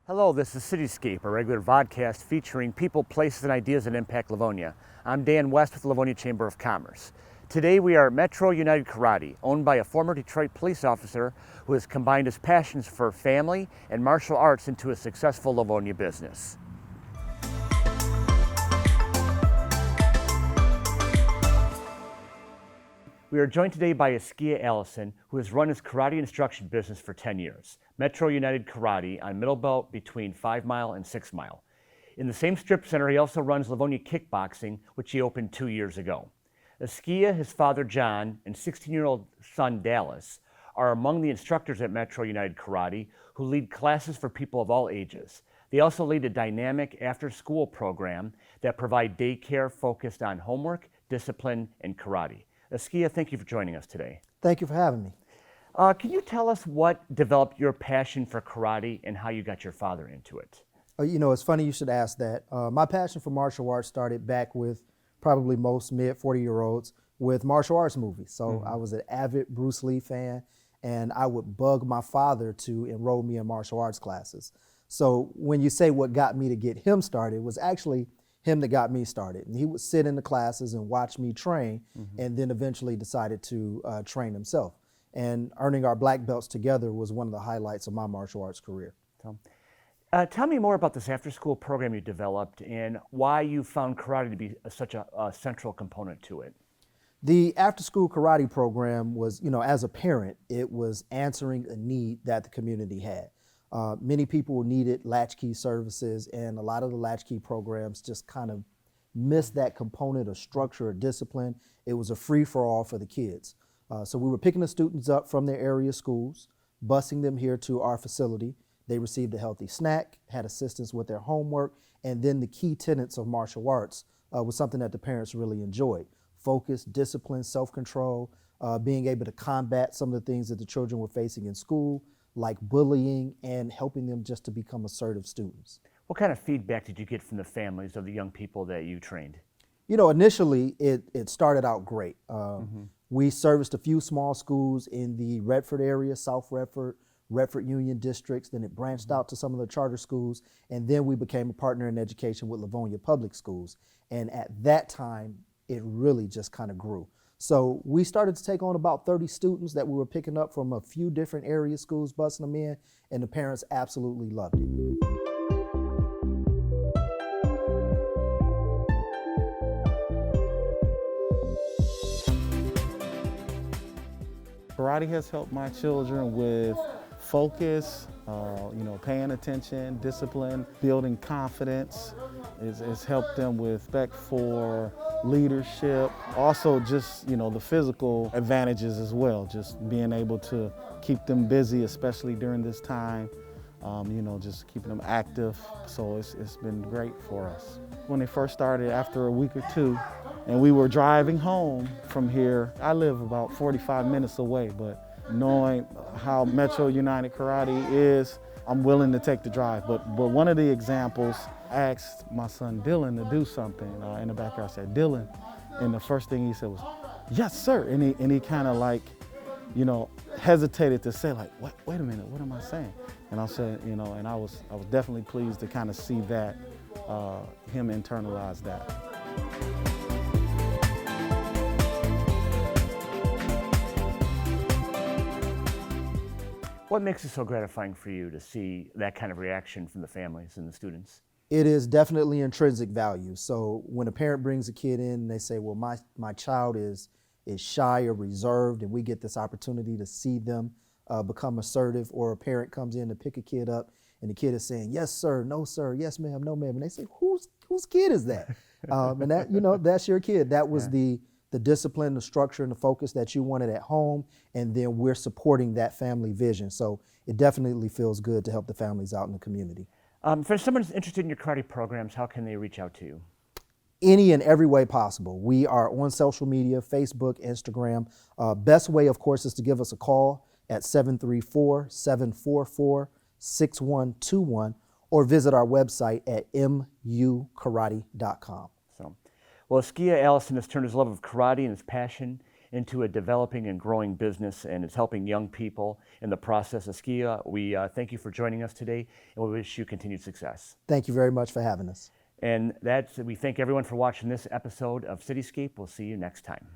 Hello, this is CityScape, a regular vodcast featuring people, places, and ideas that impact Livonia. I'm Dan West with the Livonia Chamber of Commerce. Today we are at Metro United Karate, owned by a former Detroit police officer who has combined his passions for family and martial arts into a successful Livonia business. We are joined today by Askia Allison, who has run his karate instruction business for 10 years. Metro United Karate on Middle Belt between 5 Mile and 6 Mile. In the same strip center, he also runs Livonia Kickboxing, which he opened 2 years ago. Askia, his father John, and 16-year-old son Dallas are among the instructors at Metro United Karate who lead classes for people of all ages. They also lead a dynamic after-school program that provide daycare focused on homework, discipline, and karate. Askia, thank you for joining us today. Thank you for having me. Can you tell us what developed your passion for karate and how you got your father into it? It's funny you should ask that. My passion for martial arts started back with probably most mid 40-year-olds with martial arts movies. So I was an avid Bruce Lee fan, and I would bug my father to enroll me in martial arts classes. So when you say what got me to get him started, it was actually him that got me started. And he would sit in the classes and watch me train, and then eventually decided to train himself. And earning our black belts together was one of the highlights of my martial arts career. Tell me more about this after-school program you developed and why you found karate to be such a central component to it. The after-school karate program was, as a parent, it was answering a need that the community had. Many people needed latchkey services, and a lot of the latchkey programs just kind of missed that component of structure or discipline. It was a free-for-all for the kids. So we were picking the students up from their area schools, busing them here to our facility. They received a healthy snack, had assistance with their homework, and then the key tenets of martial arts was something that the parents really enjoyed. Focus, discipline, self-control, being able to combat some of the things that the children were facing in school, like bullying, and helping them just to become assertive students. What kind of feedback did you get from the families of the young people that you trained? Initially it started out great. We serviced a few small schools in the Redford area, South Redford, Redford Union districts, then it branched out to some of the charter schools, and then we became a partner in education with Livonia Public Schools. And at that time, it really just kind of grew. So we started to take on about 30 students that we were picking up from a few different area schools, busing them in, and the parents absolutely loved it. Karate has helped my children with focus, paying attention, discipline, building confidence. It's helped them with respect for leadership. Also just, the physical advantages as well, just being able to keep them busy, especially during this time, just keeping them active. So it's been great for us. When they first started, after a week or two, and we were driving home from here, I live about 45 minutes away, but knowing how Metro United Karate is, I'm willing to take the drive. But one of the examples, I asked my son Dylan to do something in the backyard. I said, Dylan, and the first thing he said was, yes, sir. And he kind of hesitated to say wait a minute, what am I saying? And I said, and I was definitely pleased to kind of see that, him internalize that. What makes it so gratifying for you to see that kind of reaction from the families and the students? It is definitely intrinsic value. So when a parent brings a kid in and they say, well, my child is shy or reserved, and we get this opportunity to see them become assertive, or a parent comes in to pick a kid up and the kid is saying, yes, sir, no, sir, yes, ma'am, no, ma'am. And they say, whose kid is that? And that, that's your kid. That was the discipline, the structure, and the focus that you wanted at home, and then we're supporting that family vision. So it definitely feels good to help the families out in the community. For someone who's interested in your karate programs, how can they reach out to you? Any and every way possible. We are on social media, Facebook, Instagram. Best way, of course, is to give us a call at 734-744-6121, or visit our website at mukarate.com. Well, Askia Allison has turned his love of karate and his passion into a developing and growing business, and it's helping young people in the process. Askia, we thank you for joining us today, and we wish you continued success. Thank you very much for having us. And we thank everyone for watching this episode of CityScape. We'll see you next time.